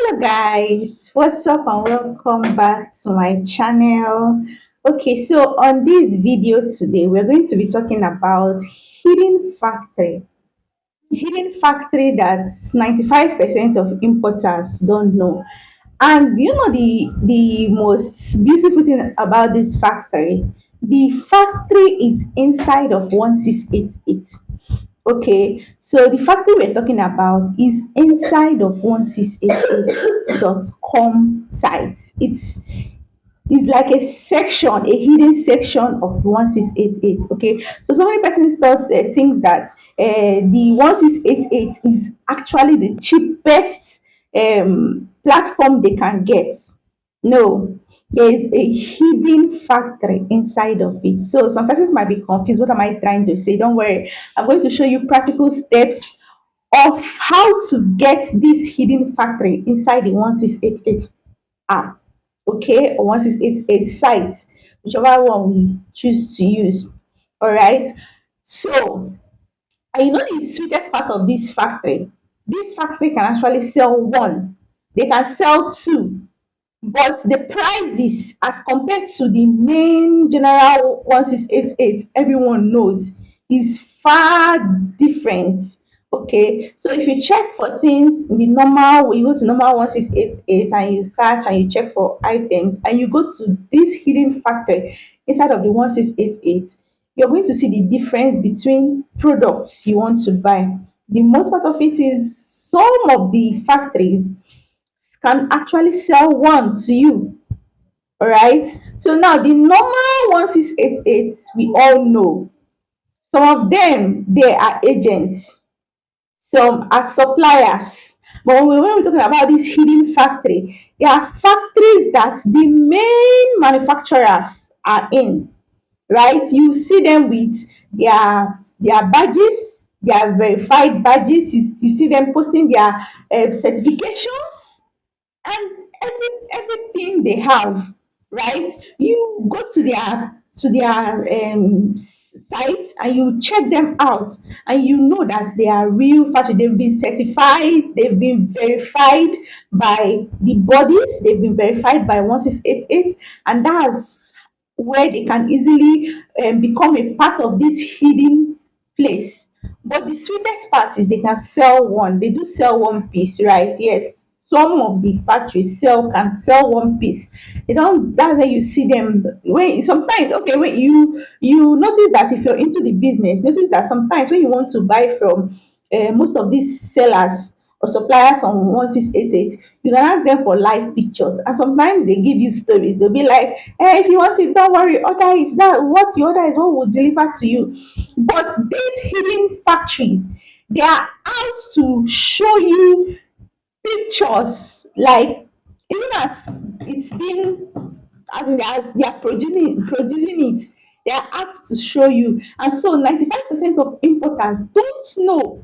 Hello guys, what's up and welcome back to my channel. Okay, so on this video today, we're going to be talking about hidden factory. Hidden factory that 95% of importers don't know. And you know the most beautiful thing about this factory? The factory is inside of 1688. Okay, so the factory we're talking about is inside of 1688.com site. It's like a section, a hidden section of 1688. Okay, so many persons thought thinks that the 1688 is actually the cheapest platform they can get. No, there is a hidden factory inside of it. So some persons might be confused. What am I trying to say? Don't worry. I'm going to show you practical steps of how to get this hidden factory inside the 1688 app. Okay, or 1688 site, whichever one we choose to use. All right. So, and you know the sweetest part of this factory? This factory can actually sell one. They can sell two, but the prices as compared to the main general 1688 everyone knows is far different. Okay, so if you check for things in the normal, you go to normal 1688 and you search and you check for items and you go to this hidden factory inside of the 1688, you're going to see the difference between products you want to buy. The most part of it is some of the factories can actually sell one to you. All right. So now the normal 1688 we all know. Some of them they are agents, some are suppliers. But when we're talking about this hidden factory, there are factories that the main manufacturers are in, right? You see them with their badges, their verified badges. You see them posting their certifications and everything they have, right? You go to their sites and you check them out and you know that they are real factory. They've been certified, they've been verified by the bodies, they've been verified by 1688, and that's where they can easily become a part of this hidden place. But the sweetest part is they can sell one. They do sell one piece, right? Yes. Some of the factories can sell one piece. They don't. That's why you see them. When sometimes, okay, when you notice that if you're into the business, notice that sometimes when you want to buy from most of these sellers or suppliers on 1688, you can ask them for live pictures, and sometimes they give you stories. They'll be like, "Hey, if you want it, don't worry, order it. That what you order is what will deliver to you." But these hidden factories, they are out to show you pictures, like even as it's been, as they are producing it, they are out to show you. And so 95% of importers don't know.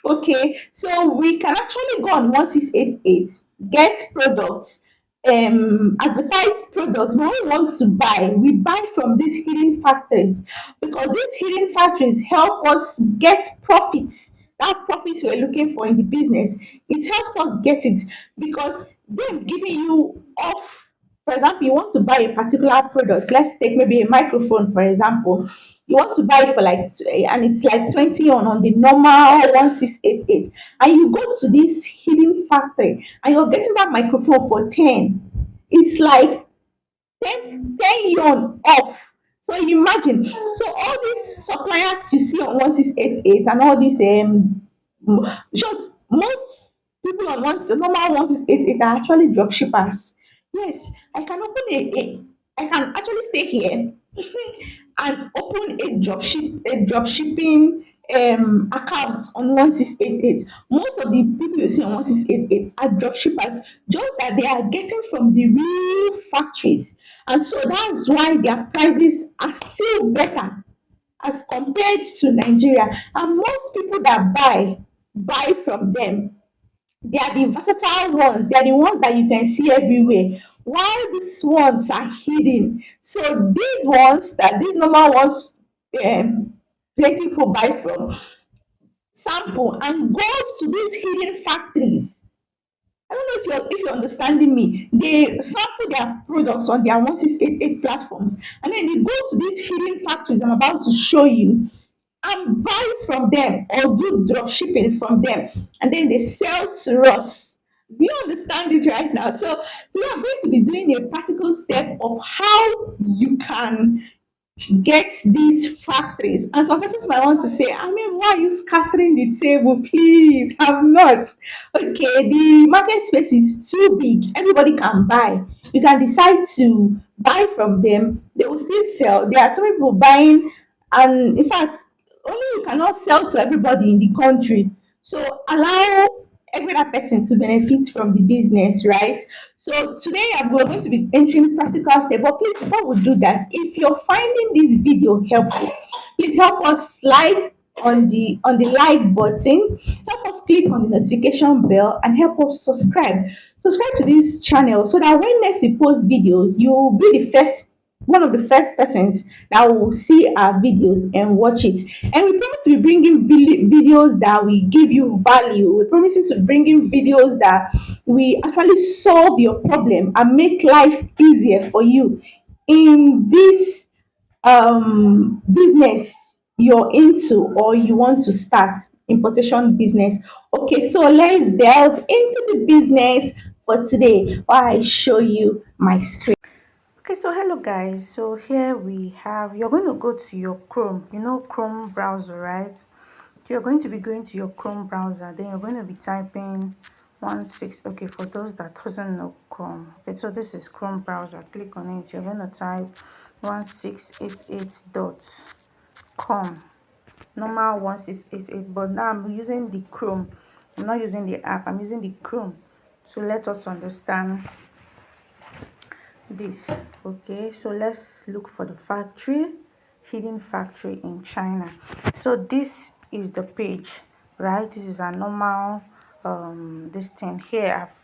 Okay, so we can actually go on 1688, get products, advertise products. When we want to buy, we buy from these hidden factories, because these hidden factories help us get profits. That profits we're looking for in the business, it helps us get it, because them giving you off. For example, you want to buy a particular product. Let's take maybe a microphone, for example. You want to buy it for like, and it's like 20 on the normal 1688. And you go to this hidden factory and you're getting that microphone for 10. It's like 10 yuan off. So you imagine. So all these suppliers you see on 1688 and all these shots, most people on normal 1688 are actually drop shippers. Yes, I can open I can actually stay here and open a drop shipping account on 1688. Most of the people you see on 1688 are drop shippers, just that they are getting from the real factories. And so that's why their prices are still better as compared to Nigeria. And most people that buy from them, they are the versatile ones. They are the ones that you can see everywhere. While these ones are hidden. So these ones, that these normal ones, plenty people buy from, sample and goes to these hidden factories I don't know if you're understanding me. They sample their products on their 1688 platforms, and then they go to these hidden factories I'm about to show you and buy from them or do drop shipping from them, and then they sell to us. Do you understand it right now? So today I'm going to be doing a practical step of how you can get these factories. And some persons might want to say, I mean, why are you scattering the table? Please, I'm not. Okay, the market space is too big. Everybody can buy. You can decide to buy from them. They will still sell. There are some people buying, and in fact, only you cannot sell to everybody in the country. So allow every other person to benefit from the business, right? So today we're going to be entering practical step. But please, before we do that, if you're finding this video helpful, please help us like on the like button, help us click on the notification bell, and help us subscribe to this channel so that when next we post videos, you'll be the first one of the first persons that will see our videos and watch it. And we promise to be bringing videos that will give you value. We're promising to bring in videos that we actually solve your problem and make life easier for you in this business you're into or you want to start importation business. Okay, so let's delve into the business for today while I show you my screen. Okay, so hello guys. So here we have, you're going to go to your Chrome, Chrome browser, right? You're going to be going to your Chrome browser, then you're going to be typing 16. Okay, for those that doesn't know Chrome. Okay, so this is Chrome browser. Click on it. You're going to type 1688.com. Normal 1688, but now I'm using the Chrome. I'm not using the app, I'm using the Chrome. So let us understand this. Okay, so let's look for the factory, hidden factory in China. So this is the page, right? This is a normal this thing here. I've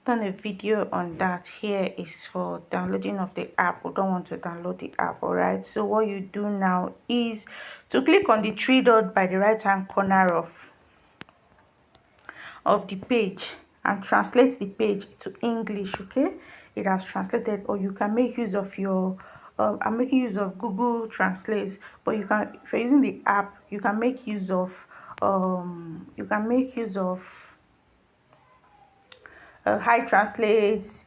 done a video on that. Here is for downloading of the app. We don't want to download the app. All right, so what you do now is to click on the three dot by the right hand corner of the page and translate the page to English. Okay, it has translated, or you can make use of your I'm making use of Google Translate, but you can, if you're using the app, you can make use of High Translate,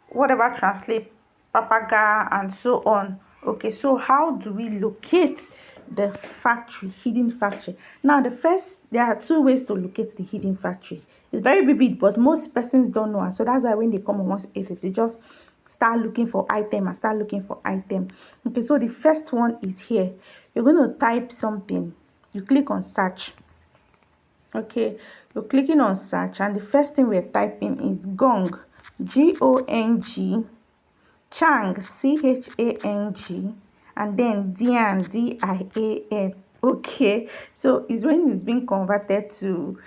whatever translate, papaga, and so on. Okay, so how do we locate the factory, hidden factory? Now there are two ways to locate the hidden factory. It's very vivid, but most persons don't know, and so that's why when they come on 180, they just start looking for item and start looking for item. Okay, so the first one is here. You're going to type something, you click on search. Okay, you're clicking on search, and the first thing we're typing is gong, Gong, Chang, Chang, and then Dian, Dian. Okay, so it's when it's being converted to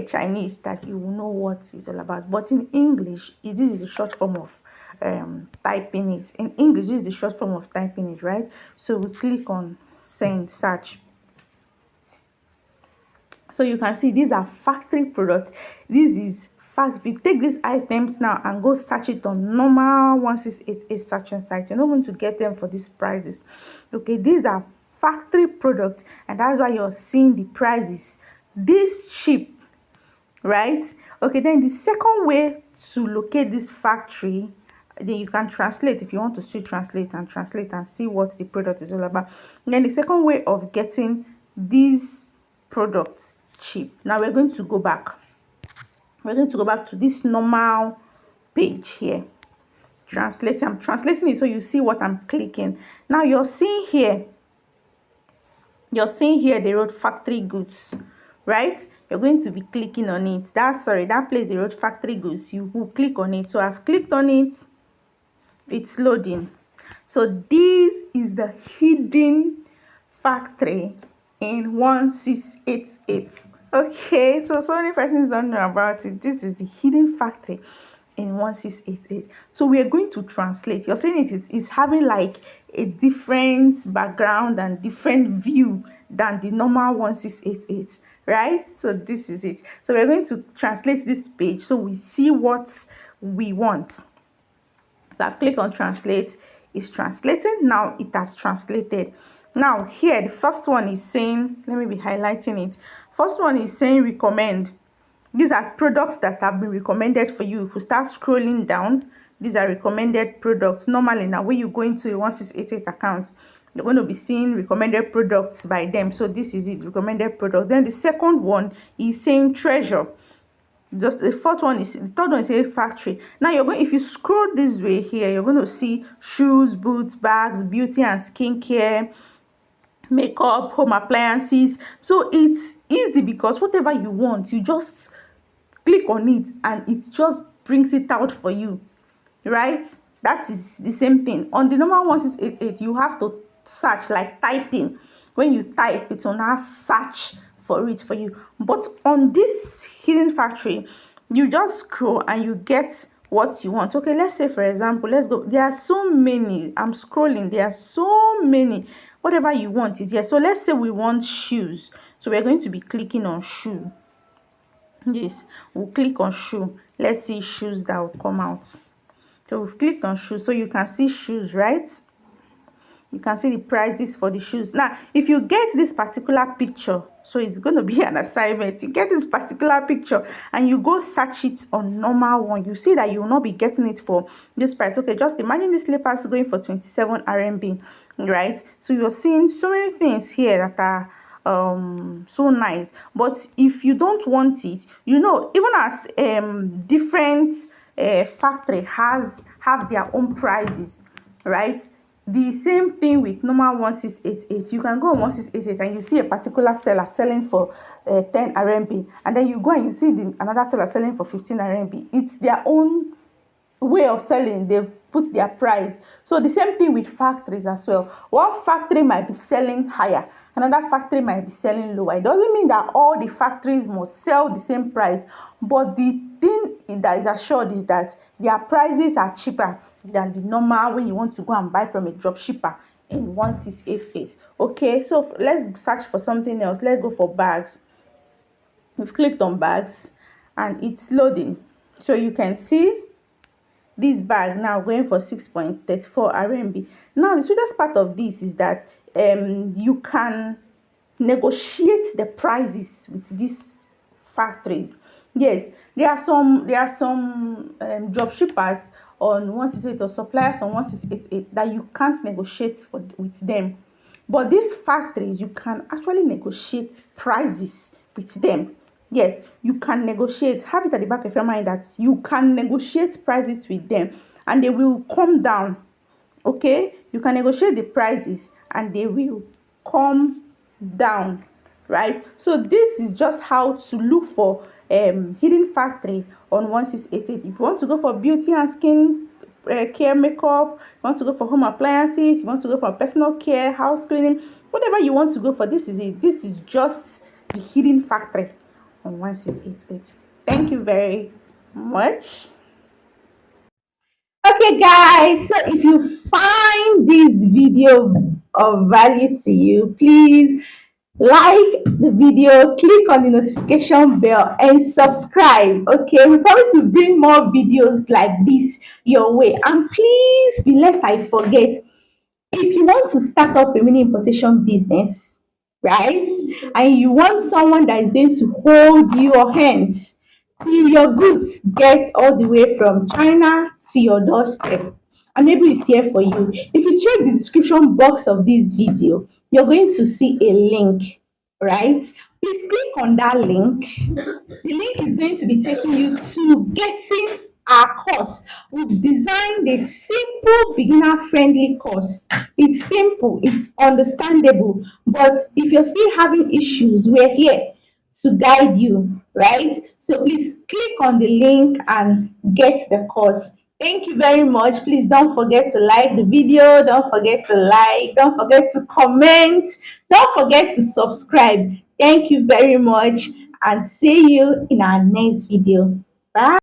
Chinese that you will know what it's all about. But in English, this is the short form of typing it. In English, this is the short form of typing it, right? So we click on send, search. So you can see these are factory products. This is fact. If you take these items now and go search it on normal 1688 searching site, you're not going to get them for these prices. Okay, these are factory products, and that's why you're seeing the prices this cheap, right? Okay, then the second way to locate this factory, then you can translate if you want to still translate and see what the product is all about. And then the second way of getting these products cheap. Now we're going to go back. We're going to go back to this normal page here. Translate. I'm translating it so you see what I'm clicking. Now you're seeing here they wrote factory goods, right? You're going to be clicking on it. That place they wrote factory goods. You will click on it. So I've clicked on it. It's loading. So this is the hidden factory in 1688. Okay, so many persons don't know about it. This is the hidden factory in 1688. So we are going to translate. You're saying it's having like a different background and different view than the normal 1688. right? So this is it. So we're going to translate this page so we see what we want. So I've clicked on translate. It's translating. Now it has translated. Now here the first one is saying, let me be highlighting it. First one is saying recommend. These are products that have been recommended for you. If you start scrolling down, these are recommended products. Normally now when you go into a 1688 account, you're going to be seeing recommended products by them. So this is it, recommended product. Then the second one is saying treasure. Just the fourth one is, the third one is a factory. Now you're going, if you scroll this way here, you're going to see shoes, boots, bags, beauty and skincare, makeup, home appliances. So it's easy because whatever you want, you just click on it and it just brings it out for you, right? That is the same thing on the normal 1688. You have to search, like typing. When you type, it will now search for it for you. But on this hidden factory, you just scroll and you get what you want. Okay, let's say for example, let's go, there are so many, I'm scrolling, there are so many. Whatever you want is here. So let's say we want shoes, so we're going to be clicking on shoe. Yes, we'll click on shoe. Let's see shoes that will come out. So we've clicked on shoes, so you can see shoes, right? You can see the prices for the shoes. Now if you get this particular picture, so it's going to be an assignment, you get this particular picture and you go search it on normal one, you see that you will not be getting it for this price. Okay, just imagine this slippers going for 27 RMB, right? So you're seeing so many things here that are so nice. But if you don't want it, you know, even as different factory have their own prices, right? The same thing with normal 1688. You can go on 1688 and you see a particular seller selling for 10 RMB, and then you go and you see another seller selling for 15 RMB. It's their own way of selling. They've put their price. So the same thing with factories as well. One factory might be selling higher, another factory might be selling lower. It doesn't mean that all the factories must sell the same price, but the thing that is assured is that their prices are cheaper than the normal when you want to go and buy from a drop shipper in 1688. Okay, so let's search for something else. Let's go for bags. We've clicked on bags and it's loading. So you can see this bag now going for 6.34 RMB. Now the sweetest part of this is that you can negotiate the prices with these factories. Yes, there are some drop shippers on 168 or suppliers on 1688 that you can't negotiate with them. But these factories, you can actually negotiate prices with them. Yes, you can negotiate. Have it at the back of your mind that you can negotiate prices with them and they will come down. Okay, you can negotiate the prices and they will come down, right? So this is just how to look for hidden factory on 1688. If you want to go for beauty and skin care, makeup, you want to go for home appliances, you want to go for personal care, house cleaning, whatever you want to go for, this is it. This is just the hidden factory on 1688. Thank you very much. Okay, guys, so if you find this video of value to you, please like the video, click on the notification bell, and subscribe. Okay, we promise to bring more videos like this your way. And please, lest I forget, if you want to start up a mini importation business, right, and you want someone that is going to hold your hands till your goods get all the way from China to your doorstep, and maybe it's here for you. If you check the description box of this video, you're going to see a link, right? Please click on that link. The link is going to be taking you to getting our course. We've designed a simple beginner friendly course. It's simple, it's understandable, but if you're still having issues, we're here to guide you, right? So please click on the link and get the course. Thank you very much. Please don't forget to like the video. Don't forget to like. Don't forget to comment. Don't forget to subscribe. Thank you very much and see you in our next video. Bye.